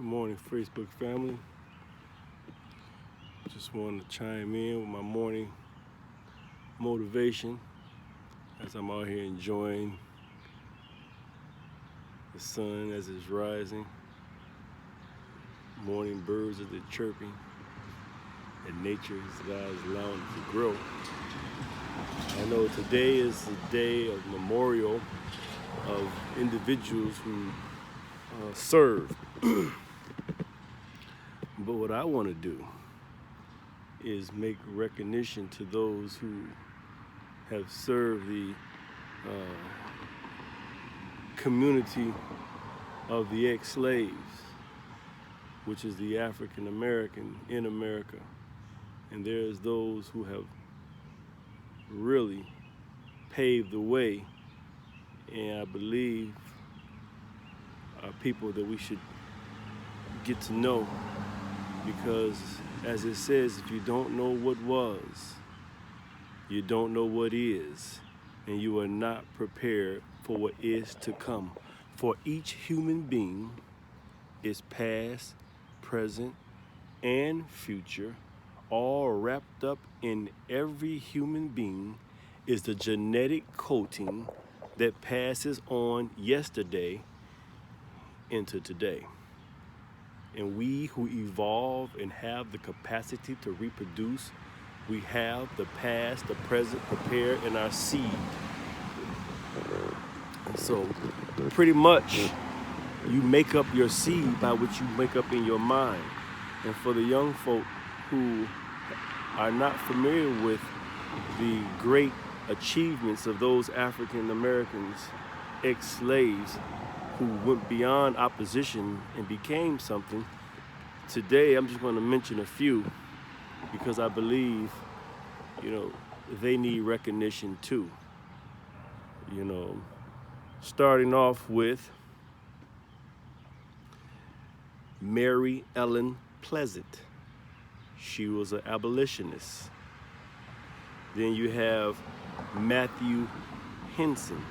Good morning, Facebook family. Just wanted to chime in with my morning motivation as I'm out here enjoying the sun as it's rising, morning birds as they're chirping, and nature as God is allowing it to grow. I know today is the day of memorial of individuals who served. But what I want to do is make recognition to those who have served the community of the ex-slaves, which is the African American in America. And there's those who have really paved the way, and I believe are people that we should get to know, because as it says, if you don't know what was, you don't know what is, and you are not prepared for what is to come. For each human being is past, present, and future. All wrapped up in every human being is the genetic coating that passes on yesterday into today. And we who evolve and have the capacity to reproduce, we have the past, the present prepared in our seed. And so pretty much you make up your seed by what you make up in your mind. And for the young folk who are not familiar with the great achievements of those African Americans, ex-slaves, who went beyond opposition and became something, today I'm just going to mention a few, because I believe, they need recognition too. Starting off with Mary Ellen Pleasant. She was an abolitionist. Then you have Matthew Henson,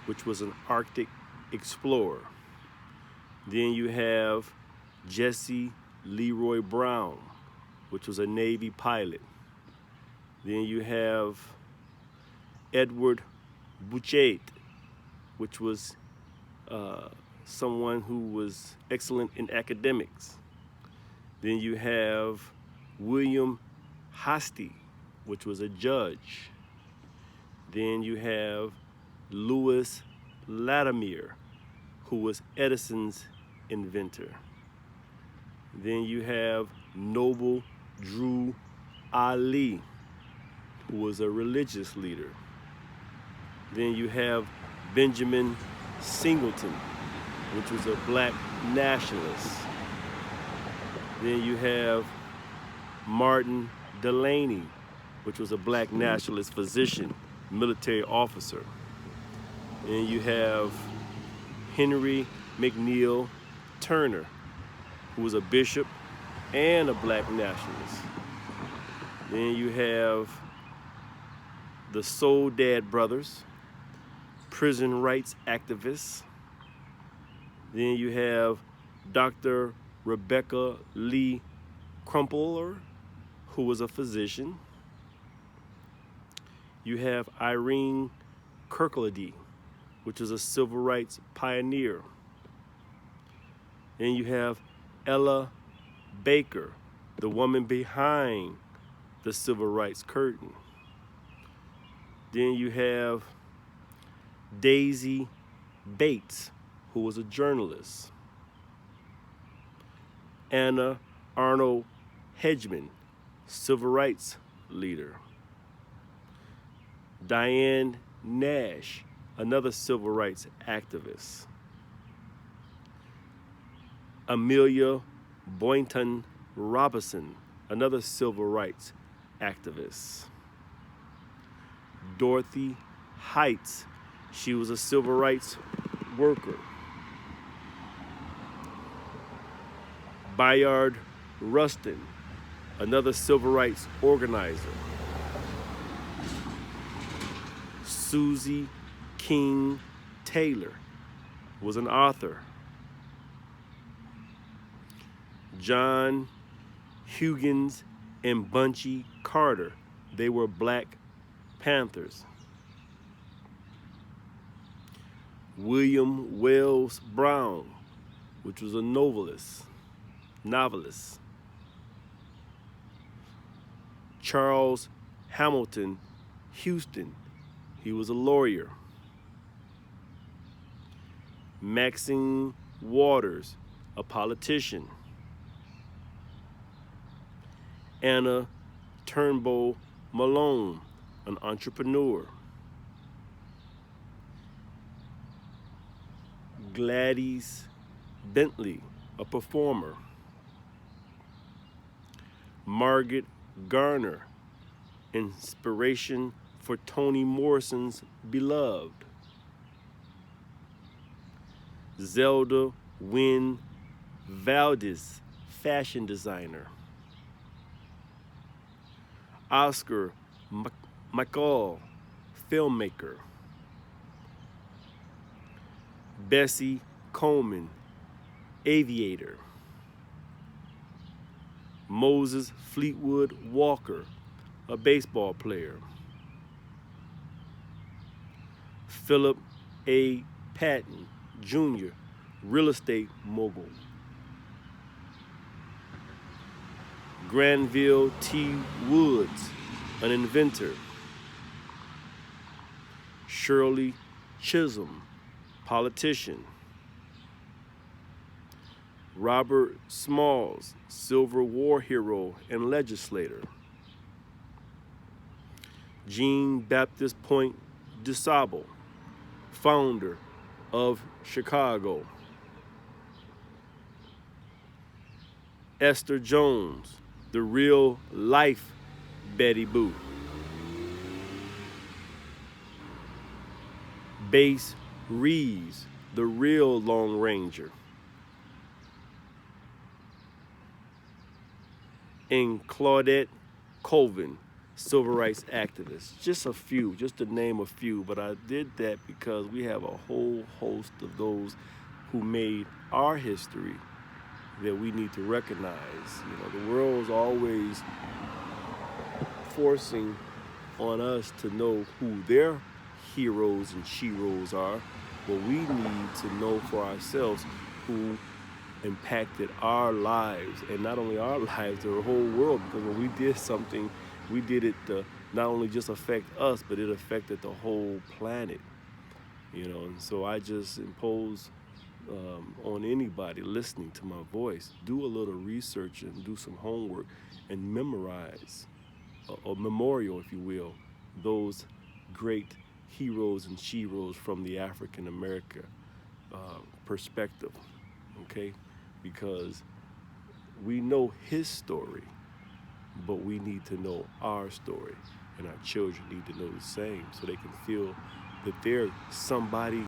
which was an Arctic explorer. Then you have Jesse Leroy Brown, which was a Navy pilot. Then you have Edward Bouchet, which was someone who was excellent in academics. Then you have William Hastie, which was a judge. Then you have Lewis Latimer, who was Edison's inventor. Then you have Noble Drew Ali, who was a religious leader. Then you have Benjamin Singleton, which was a black nationalist. Then you have Martin Delany, which was a black nationalist physician, military officer. Then you have Henry McNeil Turner, who was a bishop and a black nationalist. Then you have the Soledad brothers, prison rights activists. Then you have Dr. Rebecca Lee Crumpler, who was a physician. You have Irene Kirkladee, which was a civil rights pioneer. Then you have Ella Baker, the woman behind the civil rights curtain. Then you have Daisy Bates, who was a journalist. Anna Arnold Hedgeman, civil rights leader. Diane Nash, another civil rights activist. Amelia Boynton Robinson, another civil rights activist. Dorothy Heights, she was a civil rights worker. Bayard Rustin, another civil rights organizer. Susie King Taylor was an author. John Huggins and Bunchy Carter. They were Black Panthers. William Wells Brown, which was a novelist. Charles Hamilton Houston, he was a lawyer. Maxine Waters, a politician. Anna Turnbull Malone, an entrepreneur. Gladys Bentley, a performer. Margaret Garner, inspiration for Toni Morrison's Beloved. Zelda Wynne Valdez, fashion designer. Oscar McCall, filmmaker. Bessie Coleman, aviator. Moses Fleetwood Walker, a baseball player. Philip A. Patton, Jr., real estate mogul. Granville T. Woods, an inventor. Shirley Chisholm, politician. Robert Smalls, Civil War hero and legislator. Jean Baptiste Point DuSable, founder of Chicago. Esther Jones, the real life Betty Boo. Bass Reeves, the real Lone Ranger. And Claudette Colvin, civil rights activist. Just a few, just to name a few, but I did that because we have a whole host of those who made our history that we need to recognize. You know, the world is always forcing on us to know who their heroes and sheroes are, but we need to know for ourselves who impacted our lives, and not only our lives, the whole world, because when we did something, we did it to not only just affect us, but it affected the whole planet, you know. And so I just impose on anybody listening to my voice, do a little research and do some homework and memorize a memorial, if you will, those great heroes and sheroes from the African American perspective, okay? Because we know his story, but we need to know our story, and our children need to know the same so they can feel that they're somebody